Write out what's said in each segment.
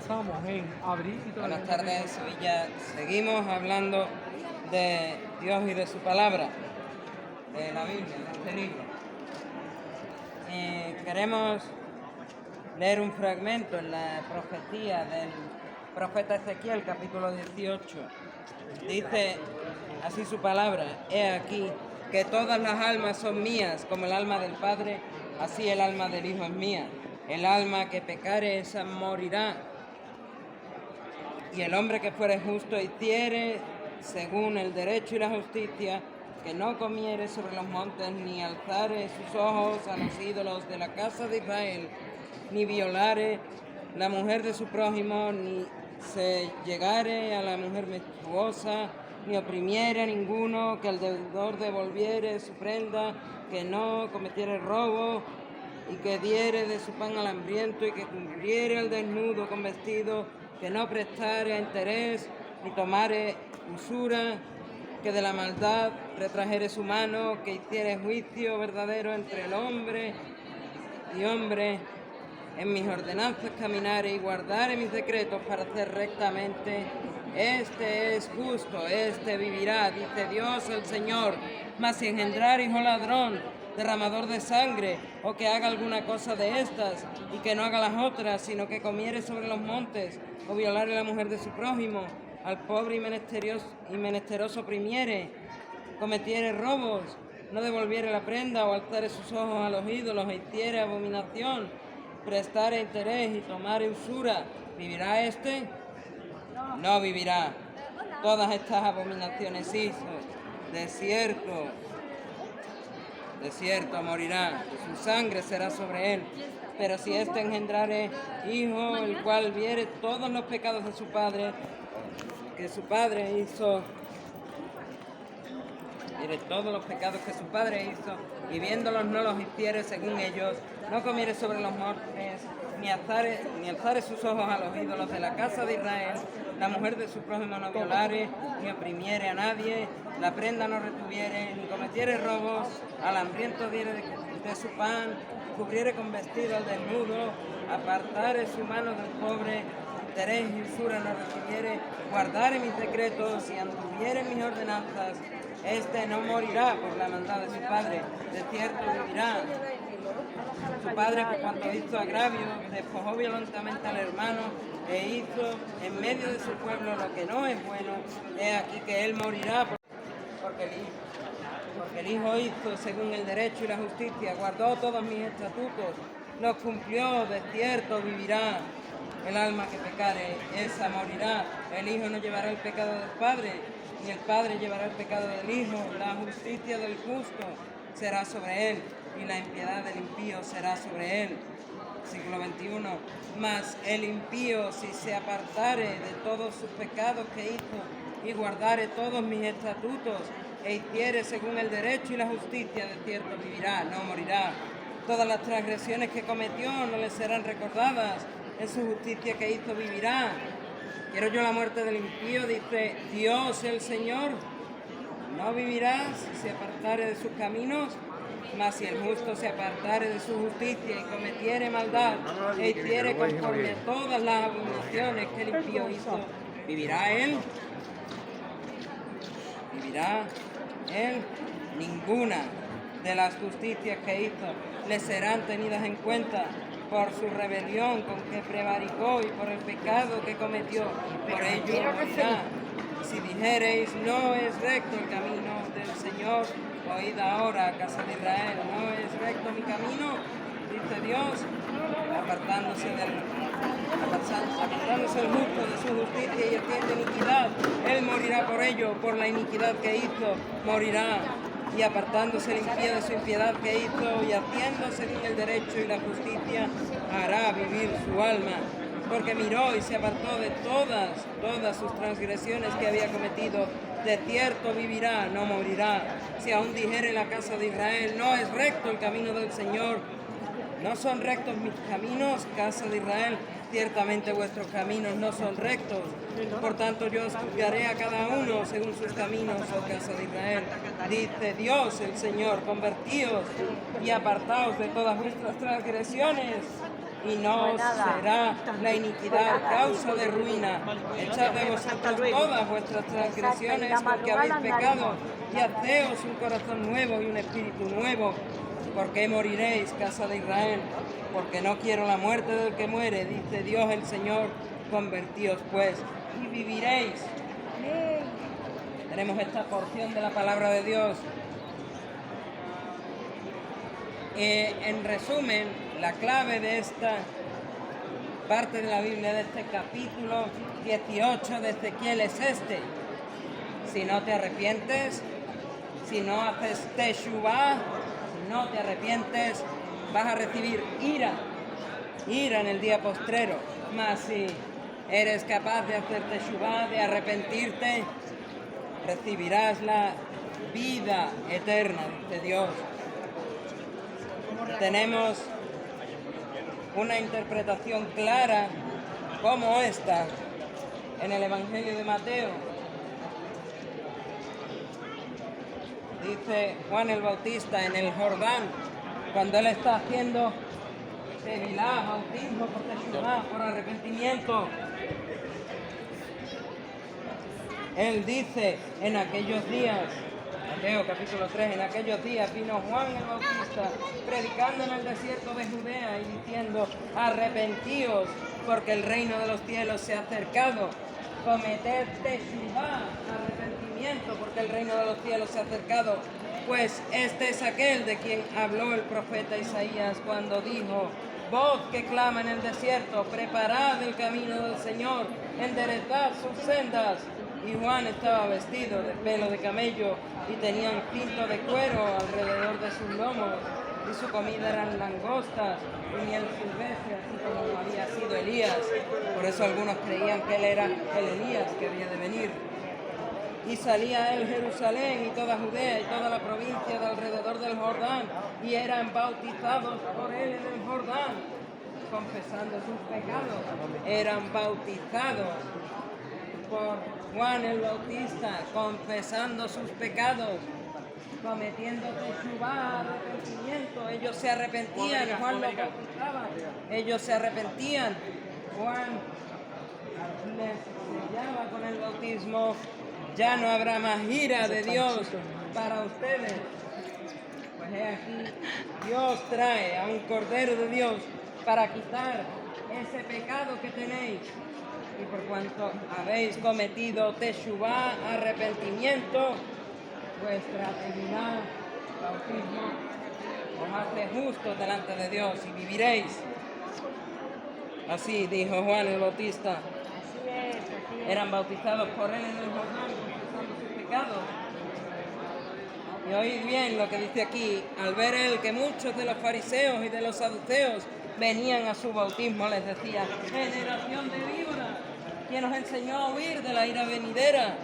estamos en abril y todavía Buenas no tardes, tenemos- Sevilla. Seguimos hablando de Dios y de su palabra, de la Biblia, de este libro. Queremos leer un fragmento en la profecía del profeta Ezequiel, capítulo 18. Dice así su palabra: He aquí que todas las almas son mías, como el alma del Padre, así el alma del Hijo es mía. El alma que pecare, esa morirá. Y el hombre que fuere justo hiciere según el derecho y la justicia, que no comiere sobre los montes, ni alzare sus ojos a los ídolos de la casa de Israel, ni violare la mujer de su prójimo, ni se llegare a la mujer menstruosa, ni oprimiere a ninguno, que al deudor devolviere su prenda, que no cometiere robo, y que diere de su pan al hambriento, y que cubriere al desnudo con vestido, que no prestare a interés, ni tomare usura, que de la maldad retrajere su mano, que hiciere juicio verdadero entre el hombre y hombre, en mis ordenanzas caminare y guardare mis decretos para hacer rectamente. Este es justo, este vivirá, dice Dios el Señor. Mas si engendrar hijo ladrón, derramador de sangre, o que haga alguna cosa de estas, y que no haga las otras, sino que comiere sobre los montes, o violare la mujer de su prójimo, al pobre y menesteroso oprimiere, cometiere robos, no devolviere la prenda, o alzare sus ojos a los ídolos, e hiciere abominación, prestare interés y tomare usura, ¿vivirá este? No vivirá. Todas estas abominaciones hizo. De cierto morirá, su sangre será sobre él. Pero si éste engendrare hijo, el cual viere todos los pecados de su padre, que su padre hizo, viere todos los pecados que su padre hizo, y viéndolos no los hiciere según ellos, no comiere sobre los montes, ni alzare sus ojos a los ídolos de la casa de Israel, la mujer de su prójimo no violare, ni oprimiere a nadie, la prenda no retuviere, ni cometiere robos, al hambriento diere de su pan, cubriere con vestido al desnudo, apartare su mano del pobre, interés y usura no recibiere, guardare mis decretos y anduviere mis ordenanzas, este no morirá por la maldad de su padre, de cierto vivirá. Su padre, por cuanto hizo agravio, despojó violentamente al hermano e hizo en medio de su pueblo lo que no es bueno, he aquí que él morirá porque el Hijo hizo según el derecho y la justicia, guardó todos mis estatutos, los cumplió, de cierto vivirá. El alma que pecare, esa morirá. El Hijo no llevará el pecado del Padre, ni el Padre llevará el pecado del Hijo. La justicia del justo será sobre él, y la impiedad del impío será sobre él. Siglo XXI. Mas el impío, si se apartare de todos sus pecados que hizo, y guardare todos mis estatutos, e hiciere según el derecho y la justicia, de cierto vivirá, no morirá. Todas las transgresiones que cometió no le serán recordadas, en su justicia que hizo vivirá. Quiero yo la muerte del impío, dice Dios el Señor. No vivirá si se apartare de sus caminos, mas si el justo se apartare de su justicia y cometiere maldad e hiciere conforme a todas las abominaciones que el impío hizo, ¿vivirá él? ¿Vivirá él? Ninguna de las justicias que hizo le serán tenidas en cuenta. Por su rebelión con que prevaricó y por el pecado que cometió, por ello morirá. Si dijereis, no es recto el camino del Señor, oíd ahora, casa de Israel, no es recto mi camino, dice Dios, apartándose el justo de su justicia y haciendo iniquidad, él morirá por ello, por la iniquidad que hizo, morirá. Y apartándose el impío de su impiedad que hizo, y haciendo según el derecho y la justicia, hará vivir su alma. Porque miró y se apartó de todas sus transgresiones que había cometido. De cierto vivirá, no morirá. Si aún dijere la casa de Israel, no es recto el camino del Señor, no son rectos mis caminos, casa de Israel, ciertamente vuestros caminos no son rectos. Por tanto yo os juzgaré a cada uno según sus caminos, oh casa de Israel. Dice Dios el Señor, convertíos y apartaos de todas vuestras transgresiones y no os será la iniquidad causa de ruina. Echad de vosotros todas vuestras transgresiones, porque habéis pecado, y haceos un corazón nuevo y un espíritu nuevo. ¿Por qué moriréis, casa de Israel? Porque no quiero la muerte del que muere, dice Dios el Señor. Convertíos pues y viviréis. Tenemos esta porción de la palabra de Dios. En resumen, la clave de esta parte de la Biblia, de este capítulo 18 de Ezequiel es este: si no te arrepientes, si no haces teshuvah, si no te arrepientes, vas a recibir ira en el día postrero. Mas si eres capaz de hacer teshuvah, de arrepentirte, recibirás la vida eterna, dice Dios. Tenemos una interpretación clara como esta en el Evangelio de Mateo. Dice Juan el Bautista en el Jordán, cuando él está haciendo tevilá, bautismo por teshuvah, por arrepentimiento, él dice en aquellos días, Mateo capítulo 3, en aquellos días vino Juan el Bautista predicando en el desierto de Judea y diciendo: arrepentíos, porque el reino de los cielos se ha acercado. Cometed teshuvah, arrepentimiento, porque el reino de los cielos se ha acercado. Pues este es aquel de quien habló el profeta Isaías cuando dijo: voz que clama en el desierto, preparad el camino del Señor, enderezad sus sendas. Y Juan estaba vestido de pelo de camello y tenía un cinto de cuero alrededor de sus lomos, y su comida eran langostas y miel silvestre, así como había sido Elías. Por eso algunos creían que él era el Elías que había de venir. Y salía él Jerusalén y toda Judea y toda la provincia de alrededor del Jordán, y eran bautizados por él en el Jordán, confesando sus pecados. Eran bautizados por Juan el Bautista, confesando sus pecados, cometiendo teshuvah, arrepentimiento. Ellos se arrepentían, Juan los bautizaba, ellos se arrepentían. Juan les sellaba con el bautismo: ya no habrá más ira de Dios para ustedes. Pues he aquí, Dios trae a un Cordero de Dios para quitar ese pecado que tenéis. Y por cuanto habéis cometido teshuvah, arrepentimiento, vuestra tevilá, bautismo, os hace justos delante de Dios y viviréis. Así dijo Juan el Bautista. Eran bautizados por él en el Jordán, confesando sus pecados. Y oíd bien lo que dice aquí: al ver él que muchos de los fariseos y de los saduceos venían a su bautismo, les decía: generación de víboras, ¿quién os enseñó a huir de la ira venidera?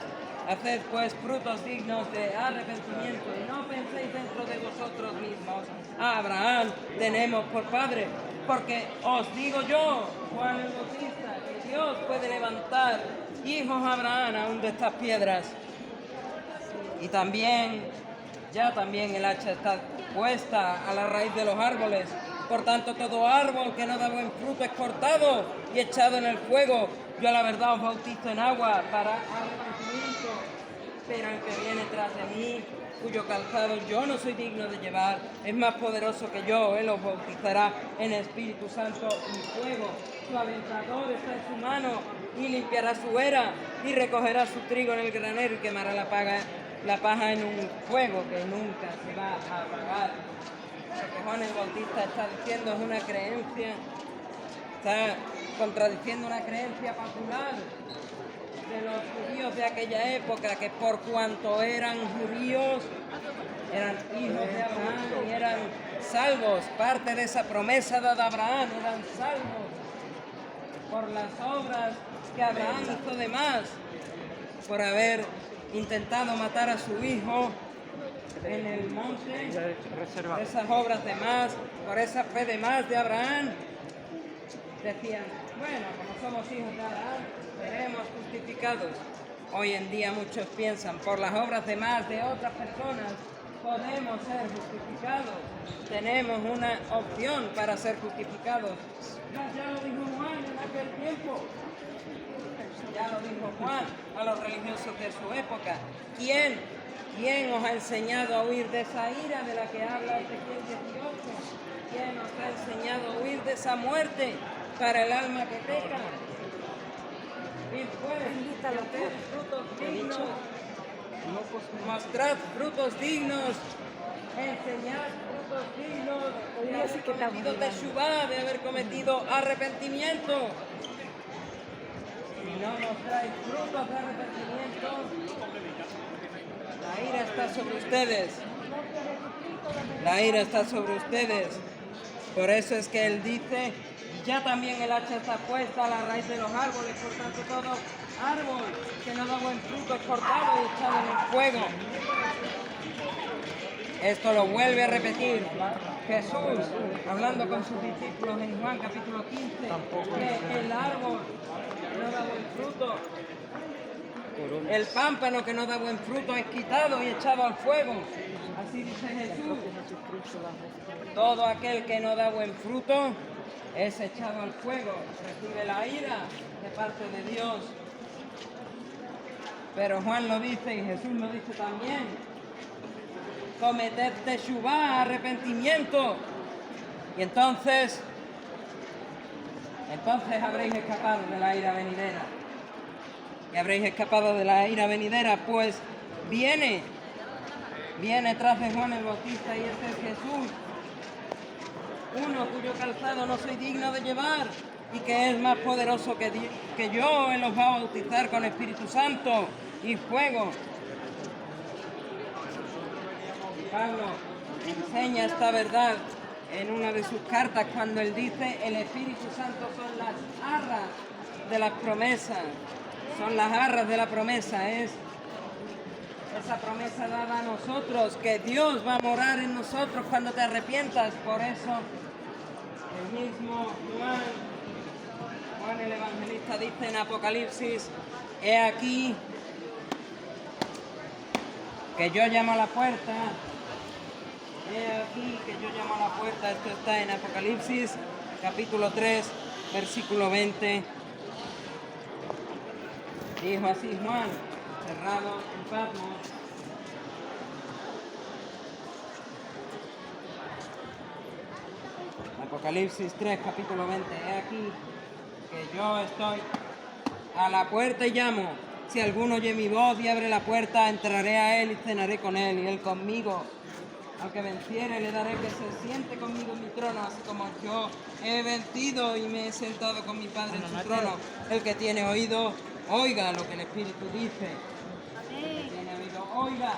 Haced pues frutos dignos de arrepentimiento, y no penséis dentro de vosotros mismos: a Abraham tenemos por padre. Porque os digo yo, Juan el Bautista, que Dios puede levantar hijos a Abraham aún de estas piedras. Y también el hacha está puesta a la raíz de los árboles. Por tanto, todo árbol que no da buen fruto es cortado y echado en el fuego. Yo a la verdad os bautizo en agua para arrepentimiento, pero el que viene tras de mí, cuyo calzado yo no soy digno de llevar, es más poderoso que yo. Él os bautizará en Espíritu Santo y fuego. Su aventador está en su mano, y limpiará su era, y recogerá su trigo en el granero, y quemará la paja en un fuego que nunca se va a apagar. Lo que Juan el Bautista está diciendo es una creencia, está contradiciendo una creencia popular de los judíos de aquella época, que por cuanto eran judíos, eran hijos de Abraham y eran salvos. Parte de esa promesa dada a Abraham, eran salvos por las obras que Abraham hizo de más, por haber intentado matar a su hijo en el monte. Esas obras de más, por esa fe de más de Abraham, decían: bueno, como somos hijos de Abraham, seremos justificados. Hoy en día muchos piensan: por las obras de más de otras personas podemos ser justificados. Tenemos una opción para ser justificados. Ya lo dijo Juan en aquel tiempo. Ya lo dijo Juan a los religiosos de su época. ¿Quién os ha enseñado a huir de esa ira de la que habla Ezequiel 18? ¿Quién os ha enseñado a huir de esa muerte para el alma que peca? Y pues, hacer frutos dignos, mostrad frutos dignos, enseñad frutos dignos de haber cometido teshuvá, de haber cometido arrepentimiento. Si no mostráis frutos de arrepentimiento, la ira está sobre ustedes. La ira está sobre ustedes. Por eso es que él dice, ya también el hacha está puesta a la raíz de los árboles, por tanto todo árbol que no da buen fruto es cortado y echado en el fuego. Esto lo vuelve a repetir Jesús, hablando con sus discípulos en Juan capítulo 15, que el árbol que no da buen fruto, el pámpano que no da buen fruto es quitado y echado al fuego. Así dice Jesús. Todo aquel que no da buen fruto es echado al fuego, recibe la ira de parte de Dios. Pero Juan lo dice y Jesús lo dice también. Cometed teshuvá, arrepentimiento. Y entonces habréis escapado de la ira venidera. Y habréis escapado de la ira venidera, pues viene tras de Juan el Bautista y este es Jesús, uno cuyo calzado no soy digno de llevar y que es más poderoso que yo. Él los va a bautizar con Espíritu Santo y fuego. Pablo enseña esta verdad en una de sus cartas cuando él dice el Espíritu Santo son las arras de las promesas. Son las arras de la promesa, es esa promesa dada a nosotros, que Dios va a morar en nosotros cuando te arrepientas. Por eso el mismo Juan el Evangelista dice en Apocalipsis, he aquí que yo llamo a la puerta, he aquí que yo llamo a la puerta. Esto está en Apocalipsis capítulo 3, versículo 20. Dijo así Juan, cerrado en Patmos. Apocalipsis 3, capítulo 20. He aquí que yo estoy a la puerta y llamo. Si alguno oye mi voz y abre la puerta, entraré a él y cenaré con él y él conmigo. Al que venciere le daré que se siente conmigo en mi trono, así como yo he vencido y me he sentado con mi Padre en su trono. El que tiene oído, oiga lo que el Espíritu dice. El que tiene oído, oiga.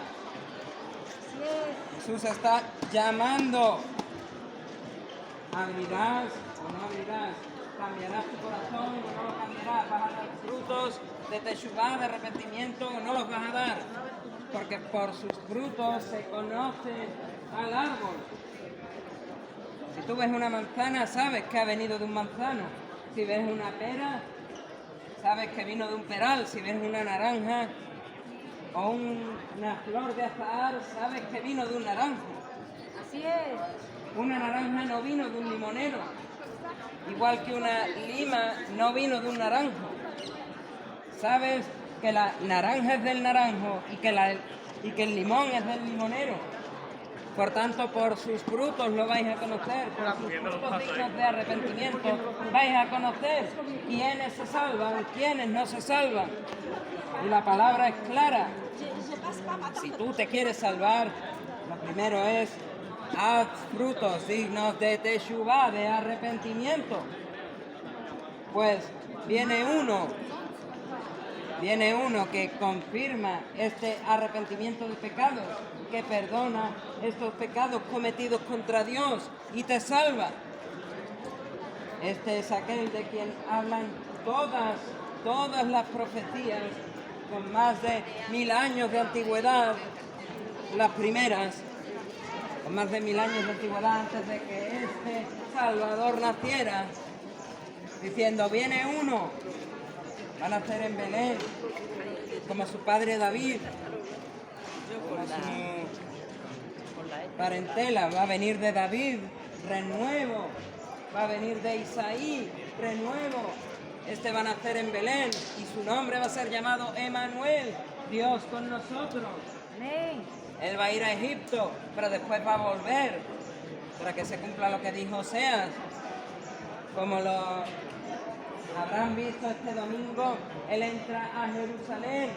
Jesús está llamando. ¿Abrirás o no abrirás? ¿Cambiarás tu corazón o no lo cambiarás? ¿Vas a dar frutos de teshuvá, de arrepentimiento o no los vas a dar? Porque por sus frutos se conoce al árbol. Si tú ves una manzana, sabes que ha venido de un manzano. Si ves una pera, sabes que vino de un peral. Si ves una naranja o una flor de azahar, sabes que vino de un naranjo. Así es. Una naranja no vino de un limonero, igual que una lima no vino de un naranjo. Sabes que la naranja es del naranjo y que el limón es del limonero. Por tanto, por sus frutos lo vais a conocer, por sus frutos dignos de arrepentimiento vais a conocer quiénes se salvan, quiénes no se salvan. Y la palabra es clara. Si tú te quieres salvar, lo primero es haz frutos dignos de teshuvá, de arrepentimiento. Pues viene uno que confirma este arrepentimiento de pecados, que perdona estos pecados cometidos contra Dios y te salva. Este es aquel de quien hablan todas las profecías con más de 1000 años de antigüedad, las primeras, con más de 1000 años de antigüedad antes de que este Salvador naciera, diciendo, viene uno, va a nacer en Belén, como su padre David, parentela, va a venir de David, renuevo, va a venir de Isaí, renuevo. Este va a nacer en Belén y su nombre va a ser llamado Emanuel, Dios con nosotros. Amén. Él va a ir a Egipto, pero después va a volver para que se cumpla lo que dijo Oseas. Como lo habrán visto este domingo, él entra a Jerusalén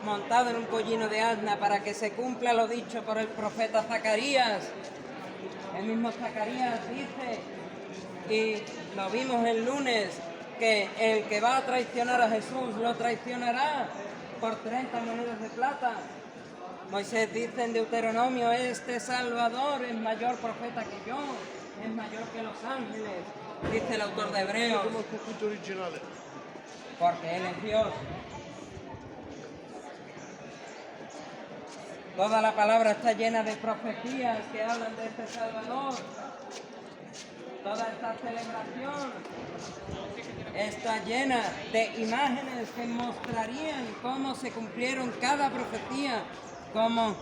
montado en un pollino de asna para que se cumpla lo dicho por el profeta Zacarías. El mismo Zacarías dice, y lo vimos el lunes, que el que va a traicionar a Jesús lo traicionará por 30 monedas de plata. Moisés dice en Deuteronomio, este Salvador es mayor profeta que yo, es mayor que los ángeles, dice el autor de Hebreos, Come il punto originale. porque Él es Dios. Toda la palabra está llena de profecías que hablan de este Salvador. Toda esta celebración está llena de imágenes que mostrarían cómo se cumplieron cada profecía, cómo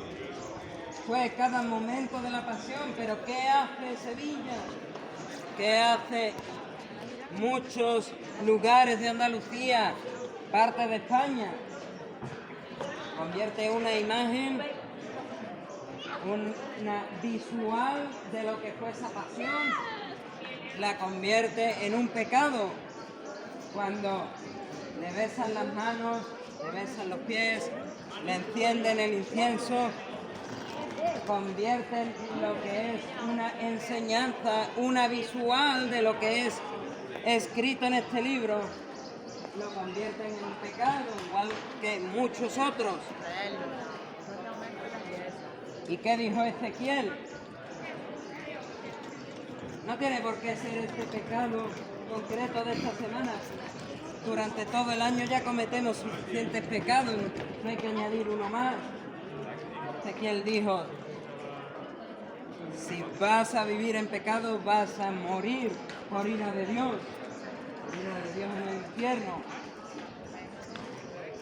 fue cada momento de la pasión. Pero ¿qué hace Sevilla? ¿Qué hace muchos lugares de Andalucía, parte de España? Convierte una imagen, una visual de lo que fue esa pasión, la convierte en un pecado. Cuando le besan las manos, le besan los pies, le encienden el incienso, convierten lo que es una enseñanza, una visual de lo que es escrito en este libro, lo convierten en un pecado, igual que muchos otros. ¿Y qué dijo Ezequiel? No tiene por qué ser este pecado concreto de esta semana. Durante todo el año ya cometemos suficientes pecados, no hay que añadir uno más. Ezequiel dijo, si vas a vivir en pecado, vas a morir por ira de Dios. Ira de Dios en el infierno.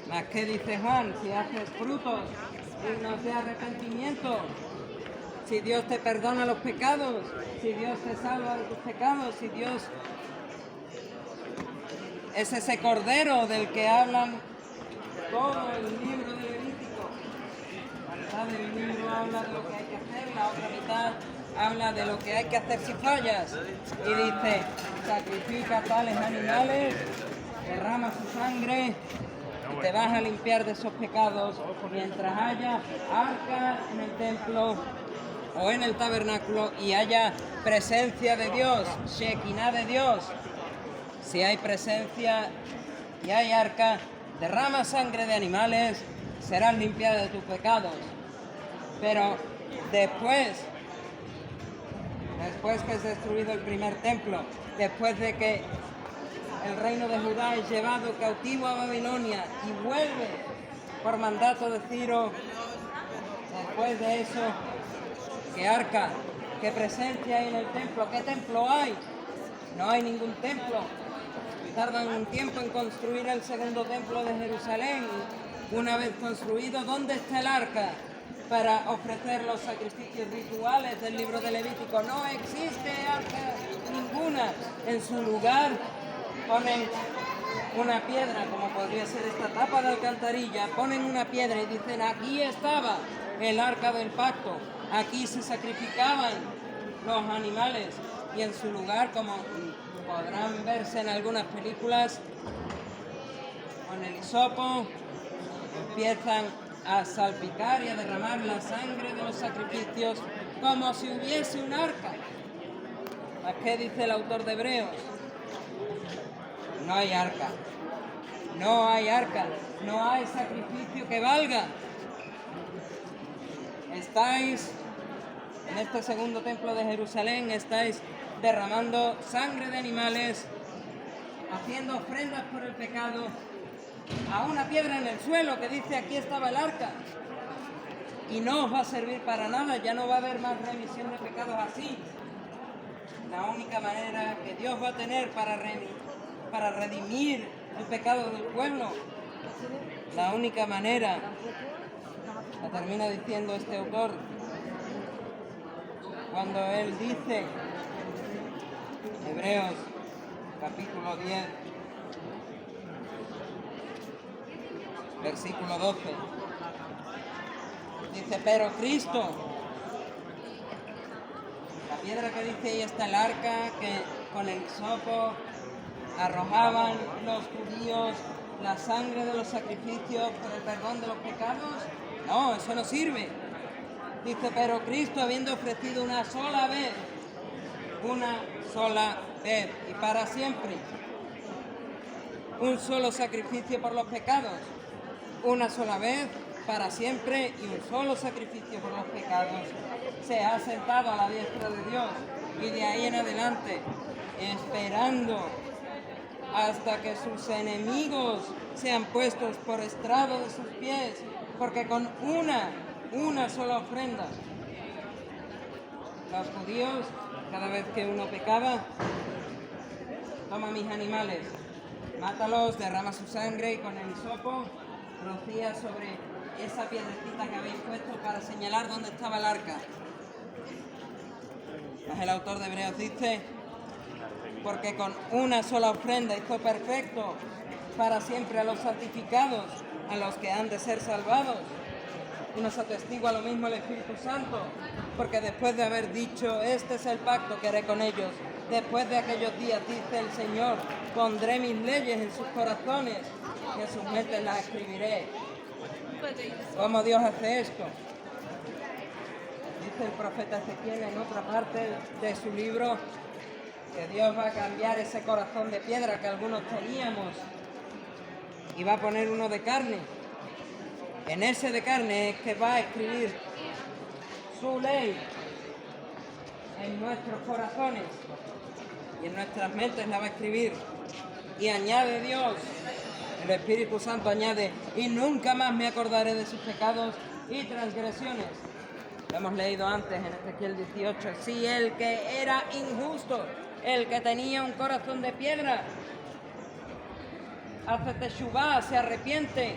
Mas ¿qué dice Juan? Si haces frutos dignos de arrepentimiento, si Dios te perdona los pecados, si Dios te salva de tus pecados, si Dios es ese cordero del que hablan todo el libro de Levítico. La mitad del libro habla de lo que hay que hacer, la otra mitad habla de lo que hay que hacer si fallas. Y dice, sacrifica tales animales, derrama su sangre y te vas a limpiar de esos pecados mientras haya arca en el templo o en el tabernáculo y haya presencia de Dios, Shekinah de Dios. Si hay presencia y hay arca, derrama sangre de animales, serás limpiada de tus pecados. Pero después que es destruido el primer templo, después de que el reino de Judá es llevado cautivo a Babilonia y vuelve por mandato de Ciro, después de eso, ¿qué arca? ¿Qué presencia hay en el templo? ¿Qué templo hay? No hay ningún templo. Tardan un tiempo en construir el segundo templo de Jerusalén. Una vez construido, ¿dónde está el arca para ofrecer los sacrificios rituales del libro de Levítico? No existe arca ninguna. En su lugar ponen una piedra, como podría ser esta tapa de alcantarilla, ponen una piedra y dicen, aquí estaba el arca del pacto, aquí se sacrificaban los animales, y en su lugar, como podrán verse en algunas películas, con el hisopo empiezan a salpicar y a derramar la sangre de los sacrificios como si hubiese un arca. ¿A qué dice el autor de Hebreos? No hay arca, no hay arca, no hay sacrificio que valga. Estáis en este segundo templo de Jerusalén, estáis derramando sangre de animales, haciendo ofrendas por el pecado a una piedra en el suelo que dice aquí estaba el arca, y no os va a servir para nada, ya no va a haber más remisión de pecados así. La única manera que Dios va a tener para redimir el pecado del pueblo, la única manera, la termina diciendo este autor, cuando él dice, Hebreos capítulo 10, versículo 12, dice, pero Cristo, la piedra que dice ahí está el arca que con el hisopo arrojaban los judíos la sangre de los sacrificios por el perdón de los pecados. No, eso no sirve. Dice, pero Cristo, habiendo ofrecido una sola vez y para siempre, un solo sacrificio por los pecados, una sola vez, para siempre, y un solo sacrificio por los pecados, se ha sentado a la diestra de Dios, y de ahí en adelante, esperando hasta que sus enemigos sean puestos por estrado de sus pies, porque con una sola ofrenda, los judíos, cada vez que uno pecaba, toma mis animales, mátalos, derrama su sangre y con el hisopo rocía sobre esa piedrecita que habéis puesto para señalar dónde estaba el arca. Pues el autor de Hebreos dice, porque con una sola ofrenda hizo perfecto para siempre a los santificados, a los que han de ser salvados. Y nos atestigua lo mismo el Espíritu Santo, porque después de haber dicho, este es el pacto que haré con ellos, después de aquellos días, dice el Señor, pondré mis leyes en sus corazones y en sus mentes las escribiré. ¿Cómo Dios hace esto? Dice el profeta Ezequiel en otra parte de su libro, que Dios va a cambiar ese corazón de piedra que algunos teníamos y va a poner uno de carne. En ese de carne es que va a escribir su ley en nuestros corazones y en nuestras mentes la va a escribir. Y añade Dios, el Espíritu Santo añade, y nunca más me acordaré de sus pecados y transgresiones. Lo hemos leído antes en Ezequiel 18. Sí, el que era injusto, el que tenía un corazón de piedra, hace teshuvá, se arrepiente.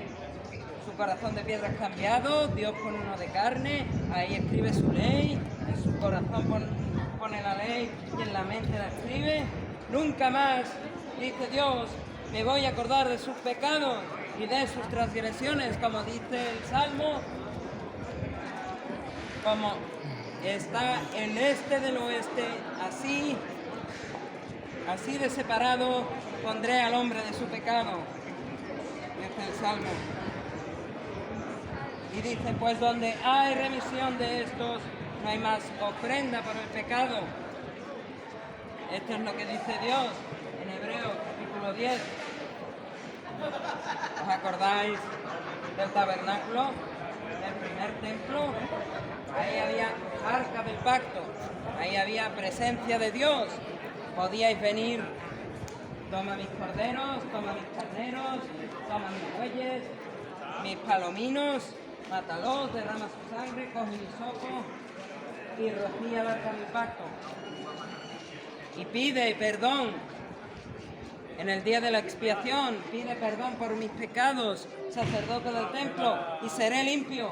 Su corazón de piedra es cambiado, Dios pone uno de carne, ahí escribe su ley, en su corazón pone la ley y en la mente la escribe. Nunca más, dice Dios, me voy a acordar de sus pecados y de sus transgresiones, como dice el Salmo, como está el este del oeste, así de separado pondré al hombre de su pecado, dice el Salmo. Y dice, pues donde hay remisión de estos, no hay más ofrenda por el pecado. Esto es lo que dice Dios en Hebreos capítulo 10. ¿Os acordáis del tabernáculo, del primer templo? Ahí había arca del pacto, ahí había presencia de Dios. Podíais venir, toma mis corderos, toma mis carneros, toma mis bueyes, mis palominos, mátalos, derrama su sangre, coge el hisopo y rocía el arca del pacto. Y pide perdón en el día de la expiación, pide perdón por mis pecados, sacerdote del templo, y seré limpio.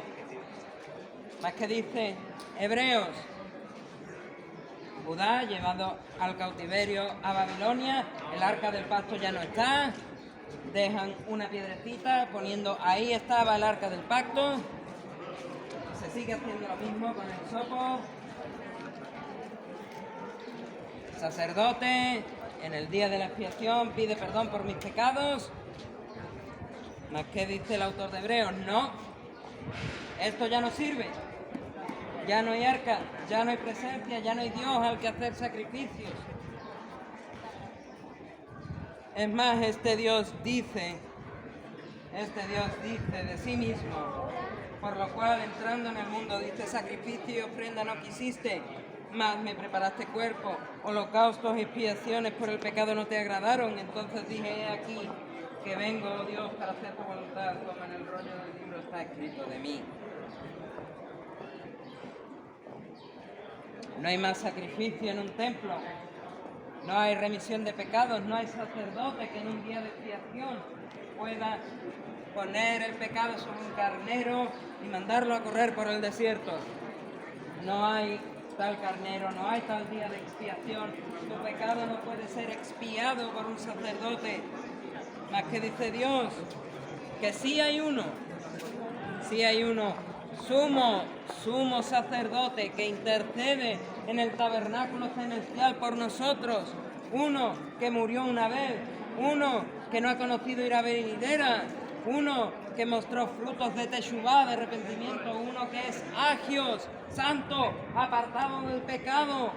Más que dice Hebreos, Judá llevado al cautiverio a Babilonia, el arca del pacto ya no está, dejan una piedrecita poniendo ahí estaba el arca del pacto, se sigue haciendo lo mismo con el hisopo. Sacerdote en el día de la expiación pide perdón por mis pecados. Más que dice el autor de Hebreos, no, esto ya no sirve, ya no hay arca, ya no hay presencia, ya no hay Dios al que hacer sacrificios. Es más, este Dios dice de sí mismo, por lo cual entrando en el mundo dice, sacrificio y ofrenda no quisiste, mas me preparaste cuerpo, holocaustos y expiaciones por el pecado no te agradaron. Entonces dije, he aquí que vengo, oh Dios, para hacer tu voluntad, como en el rollo del libro está escrito de mí. No hay más sacrificio en un templo, no hay remisión de pecados, no hay sacerdote que en un día de expiación pueda poner el pecado sobre un carnero y mandarlo a correr por el desierto. No hay tal carnero, no hay tal día de expiación. Tu pecado no puede ser expiado por un sacerdote. Más que dice Dios, que sí hay uno, sumo sacerdote que intercede en el tabernáculo celestial por nosotros, uno que murió una vez, uno que no ha conocido ira venidera, uno que mostró frutos de teshuvá, de arrepentimiento, uno que es agios, santo, apartado del pecado,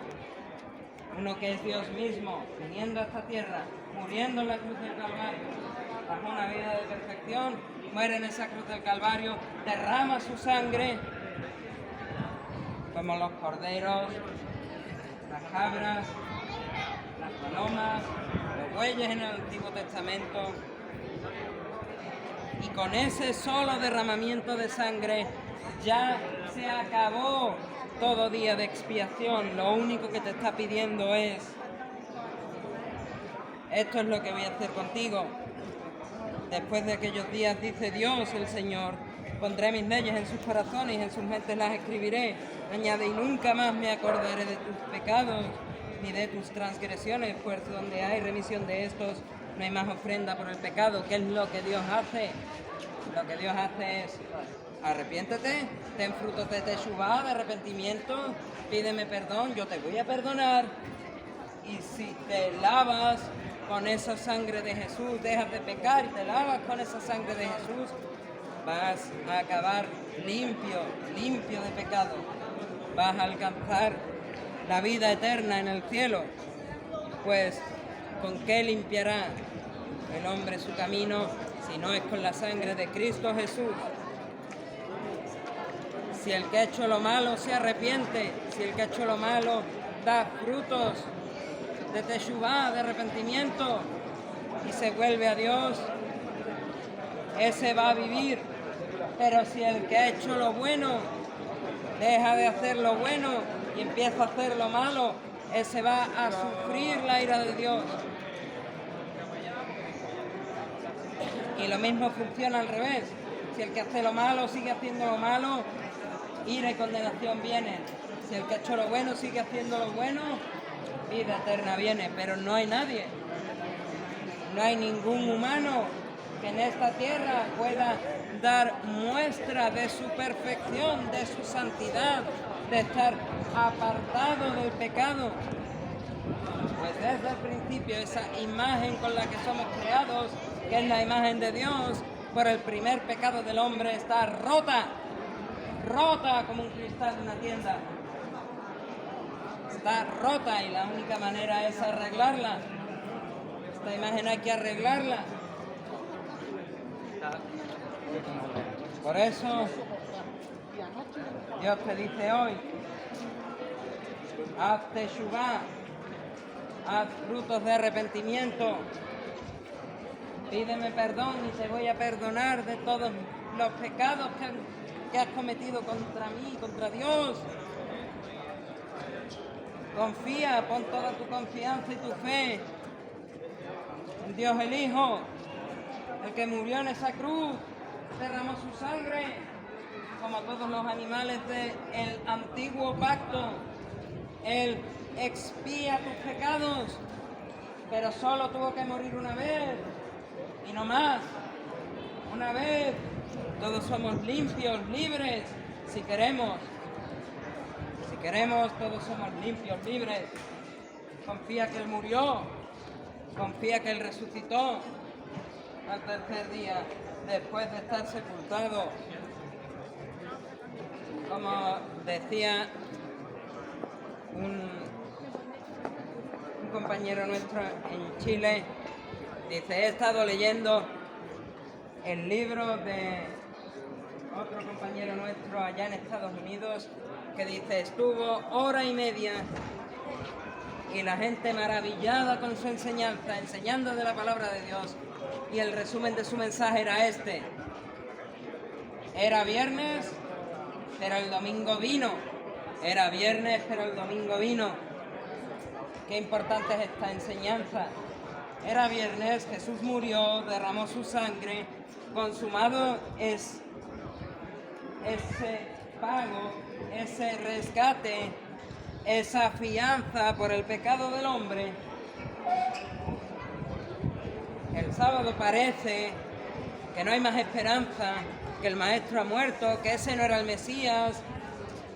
uno que es Dios mismo, viniendo a esta tierra, muriendo en la cruz del Calvario, bajo una vida de perfección, muere en esa cruz del Calvario, derrama su sangre, como los corderos, las cabras, las palomas, los bueyes en el Antiguo Testamento. Y con ese solo derramamiento de sangre ya se acabó todo día de expiación. Lo único que te está pidiendo es: esto es lo que voy a hacer contigo. Después de aquellos días, dice Dios el Señor, pondré mis leyes en sus corazones y en sus mentes las escribiré. Añade: y nunca más me acordaré de tus pecados ni de tus transgresiones, pues donde hay remisión de estos, no hay más ofrenda por el pecado. ¿Qué es lo que Dios hace? Lo que Dios hace es: arrepiéntete, ten frutos de teshuvá, de arrepentimiento, pídeme perdón, yo te voy a perdonar. Y si te lavas con esa sangre de Jesús, dejas de pecar y te lavas con esa sangre de Jesús, vas a acabar limpio de pecado. Vas a alcanzar la vida eterna en el cielo. Pues, ¿con qué limpiará el hombre su camino si no es con la sangre de Cristo Jesús? Si el que ha hecho lo malo se arrepiente, si el que ha hecho lo malo da frutos de teshuvá, de arrepentimiento, y se vuelve a Dios, ese va a vivir. Pero si el que ha hecho lo bueno deja de hacer lo bueno y empieza a hacer lo malo, ese va a sufrir la ira de Dios. Y lo mismo funciona al revés. Si el que hace lo malo sigue haciendo lo malo, ira y condenación vienen. Si el que ha hecho lo bueno sigue haciendo lo bueno, vida eterna viene. Pero no hay nadie, no hay ningún humano que en esta tierra pueda dar muestra de su perfección, de su santidad, de estar apartado del pecado. Pues desde el principio esa imagen con la que somos creados, que es la imagen de Dios, por el primer pecado del hombre, está rota como un cristal de una tienda. Está rota y la única manera es arreglarla. Esta imagen hay que arreglarla. Por eso Dios te dice hoy: haz teshuvá, haz frutos de arrepentimiento, pídeme perdón y te voy a perdonar de todos los pecados que has cometido contra mí, contra Dios. Confía, pon toda tu confianza y tu fe en Dios el Hijo, el que murió en esa cruz, derramó su sangre, como todos los animales del antiguo pacto. Él expía tus pecados, pero solo tuvo que morir una vez y no más. Una vez. Todos somos limpios, libres, si queremos. Si queremos, todos somos limpios, libres. Confía que Él murió, confía que Él resucitó al tercer día, después de estar sepultado. Como decía un compañero nuestro en Chile, dice: he estado leyendo el libro de otro compañero nuestro allá en Estados Unidos, que dice: estuvo hora y media y la gente maravillada con su enseñanza, enseñando de la palabra de Dios, y el resumen de su mensaje era este: era viernes, pero el domingo vino. Era viernes, pero el domingo vino. Qué importante es esta enseñanza. Era viernes, Jesús murió, derramó su sangre, consumado es ese pago, ese rescate esa fianza por el pecado del hombre, el sábado parece que no hay más esperanza, que el Maestro ha muerto, que ese no era el Mesías,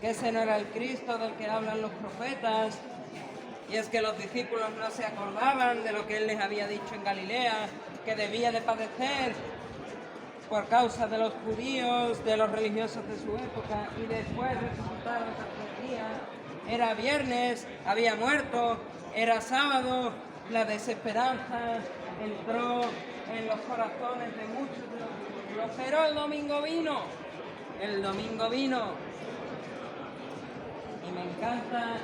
que ese no era el Cristo del que hablan los profetas. Y es que los discípulos no se acordaban de lo que él les había dicho en Galilea, que debía de padecer por causa de los judíos, de los religiosos de su época, y después resucitar los tercer día. Era viernes, había muerto, era sábado, la desesperanza entró en los corazones de muchos de los discípulos, pero el domingo vino, y me encanta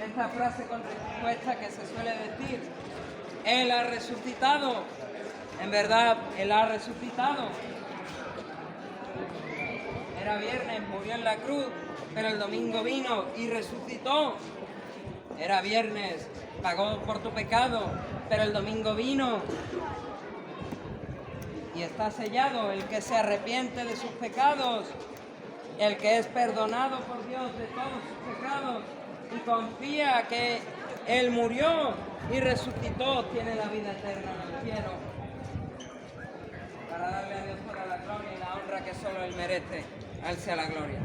esta frase con respuesta que se suele decir: Él ha resucitado. En verdad, Él ha resucitado. Era viernes, murió en la cruz, pero el domingo vino y resucitó. Era viernes, pagó por tu pecado, pero el domingo vino y está sellado. El que se arrepiente de sus pecados, el que es perdonado por Dios de todos sus pecados y confía que Él murió y resucitó, tiene la vida eterna en el cielo. Para darle a Dios toda la gloria y la honra que solo Él merece. A Él sea la gloria.